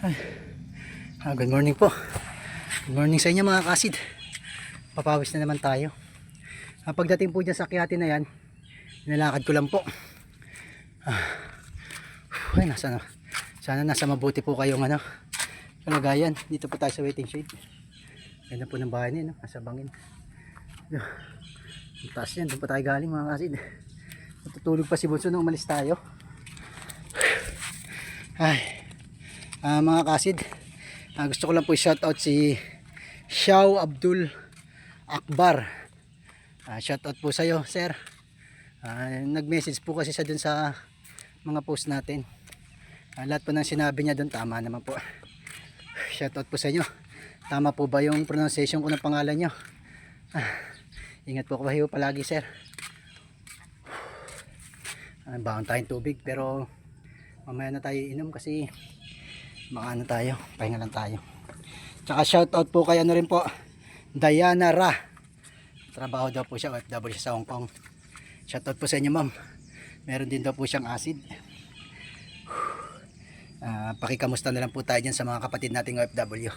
Ay, good morning po. Good morning sa inyo mga kasid. Papawis na naman tayo. Pagdating po dyan sa Kiati na yan, nilakad ko lang po. Ay, sana nasa mabuti po kayong kalagayan. Dito po tayo sa waiting shed. Ganda po ng bahay niya, nasa bangin. Ang taas yan, doon pa tayo galing mga kasid. Natutulog pa si Bunso nung umalis tayo. Ay, mga kasid, gusto ko lang po i-shoutout si Shaw Abdul Akbar. Shoutout po sa iyo, sir. Nag-message po kasi siya dun sa mga post natin. Lahat po ng sinabi niya dun tama naman po. Shoutout po sa inyo. Tama po ba yung pronunciation ko ng pangalan niyo? Ingat po kayo palagi, sir. Baon tayong tubig pero mamaya na tayo inom kasi maano tayo, pahinga lang tayo. Tsaka shoutout po kay rin po, Diana Ra. Trabaho daw po siya, OFW sa Hong Kong. Shoutout po sa inyo, ma'am. Meron din daw po siyang acid. Pakikamusta na lang po tayo dyan sa mga kapatid nating OFW.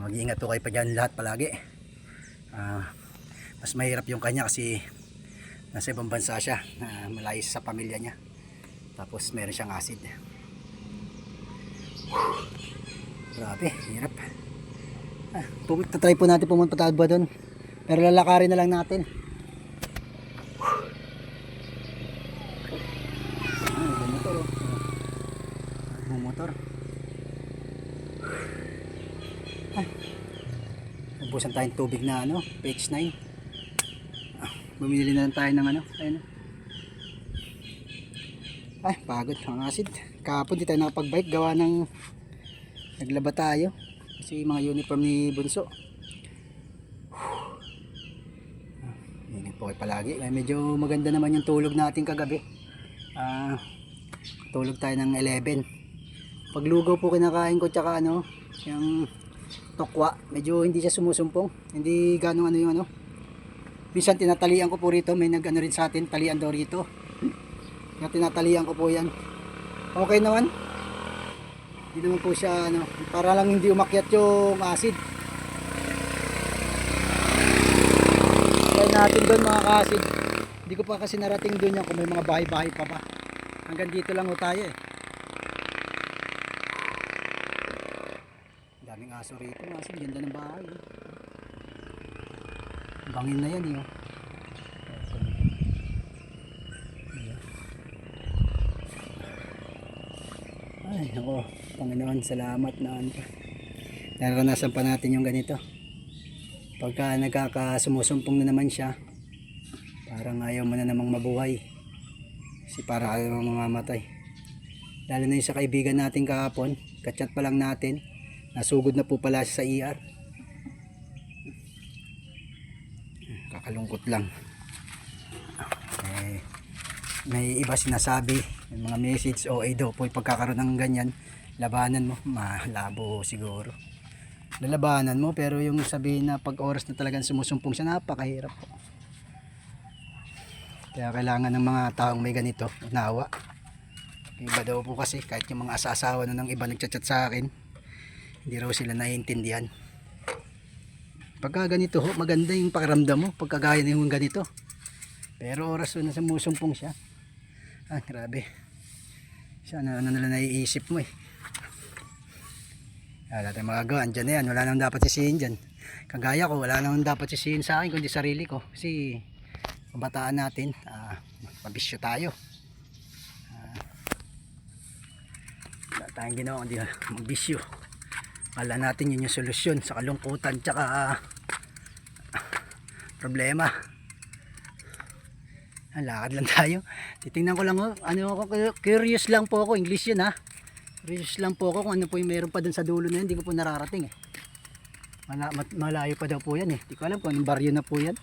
Mag-iingat po kayo pa dyan lahat palagi. Mas mahirap yung kanya kasi nasa ibang bansa siya, malayo sa pamilya niya. Tapos meron siyang acid. Grabe, hirap. Try po natin pumunta tayo ba doon. Pero lalakarin na lang natin. Motor, motor. Ubusan tayong tubig na pH 9. Bumili na lang tayo ng ayun. Ay, pagod ang acid. Kahapon di tayo nakapag-bike gawa ng naglaba tayo kasi mga uniform ni Bunso. Ingat po kayo palagi. Medyo maganda naman yung tulog natin kagabi. Tulog tayo ng 11. Paglugaw po kinakain ko tsaka yung tokwa. Medyo hindi siya sumusumpong. Hindi ganong yung minsan tinatalian ko po rito. May nag rin sa atin, talian daw rito. Kaya tinatalian ko po yan. Okay naman. Hindi naman po siya para lang hindi umakyat yung acid. Try natin doon mga ka-acid. Hindi ko pa kasi narating doon yan kung may mga bahay-bahay pa ba. Hanggang dito lang ho tayo eh. Daming aso rito mga acid. Ganda ng bahay eh. Bangin na yan eh. Ay, ako, Panginoon, salamat na naranasan pa natin yung ganito. Pagka nagkakasumusumpong na naman siya, parang ayaw mo na namang mabuhay. Kasi para ayaw mo mamamatay. Lalo na yung sa kaibigan natin kahapon, kachat pa lang natin, nasugod na po pala siya sa ER. Kakalungkot lang. May iba sinasabi, may mga message, daw po pagkakaroon ng ganyan, labanan mo, malabo siguro. Lalabanan mo, pero yung sabihin na pag oras na talagang sumusumpong siya, napakahirap po. Kaya kailangan ng mga taong may ganito, unawa. Iba daw po kasi, kahit yung mga asawa ng iba nagchat-chat sa akin, hindi raw sila naiintindihan. Pagka ganito ho, maganda yung pakiramdam mo, pagkagaya na yung ganito. Pero oras na sumusumpong siya, grabe. Sana nalang naiisip mo eh. Wala tayong magagawa, andyan na yan, wala nang dapat sisihin dyan. Kagaya ko, wala nang dapat sisihin sa akin kundi sarili ko. Kasi kabataan natin, mabisyo tayo. Wala tayong ginawa kundi magbisyo. Wala natin yun yung solusyon sa kalungkutan tsaka problema. Lakad lang tayo. Titingnan ko lang curious lang po ako, English yun ha. Curious lang po ako kung ano po yung meron pa dun sa dulo na yun, hindi ko po nararating eh. Malayo pa daw po yan eh. Hindi ko alam kung anong baryo na po yan.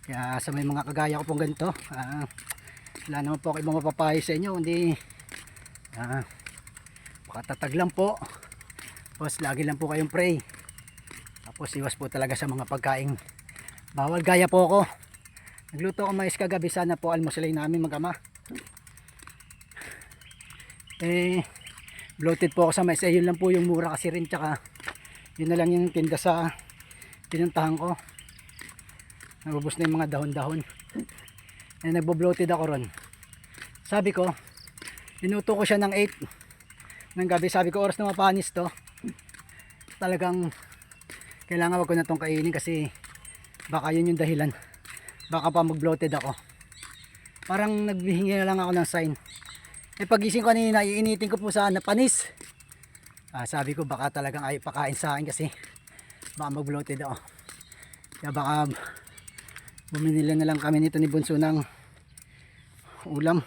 Kaya sa may mga kagaya ko pong ganito, wala naman po ako ibang mapapayo sa inyo, hindi makatatag lang po. Tapos lagi lang po kayong pray. Tapos iwas po talaga sa mga pagkain bawal, gaya po ako. Nagluto ko mais kagabi, sana po almusalay namin mag-ama. Eh, bloated po ako sa mais. Eh, yun lang po yung mura kasi rin. Tsaka, yun na lang yung tinda sa pinuntahan ko. Nabubos na yung mga dahon-dahon. Eh, nagbo-bloated ako ron. Sabi ko, inuto ko siya ng 8 ng gabi. Sabi ko, oras na mapanis to. Talagang, kailangan wag ko na tong kainin kasi baka yun yung dahilan. Baka pa mag-bloated ako. Parang naghihingi na lang ako ng sign. Eh pagising ko kanina, iinitin ko po sana panis. Sabi ko baka talagang ay pakain sa akin kasi baka mag-bloated ako. Kaya baka bumili na lang kami nito ni Bunso ng ulam.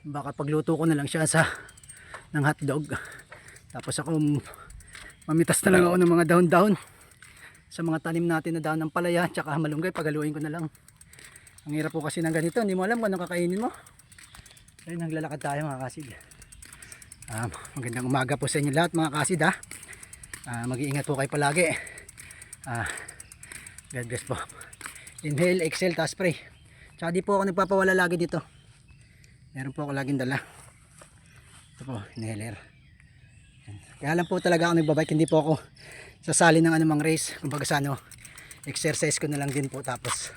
Baka pagluto ko na lang siya ng hotdog. Tapos ako mamitas na lang ako ng mga dahon-dahon sa mga tanim natin na dahon ng palaya tsaka malunggay. Pagaluin ko na lang. Ang hirap po kasi ng ganito, hindi mo alam kung anong kakainin mo. Ayun, naglalakad tayo mga kasid. Magandang umaga po sa inyo lahat mga kasid ha. Mag-iingat po kayo palagi. God bless po. Inhale, exhale, tapos spray. Tsaka di po ako nagpapawala lagi dito. Meron po ako laging dala. Ito po, inhaler. Kaya lang po talaga ako nagbabike, hindi po ako sasali ng anumang race. Kumbaga sa ano, exercise ko na lang din po tapos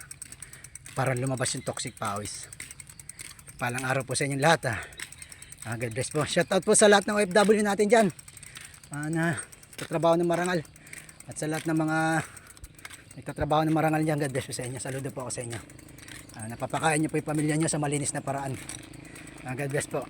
para lumabas yung toxic pawis. Palang araw po sa inyong lahat God bless po. Shout out po sa lahat ng OFW natin dyan na nagtatrabaho ng marangal at sa lahat ng mga nagtatrabaho ng marangal dyan. God bless po sa inyo. Saludo po ako sa inyo. Napapakain nyo po yung pamilya nyo sa malinis na paraan. God bless po.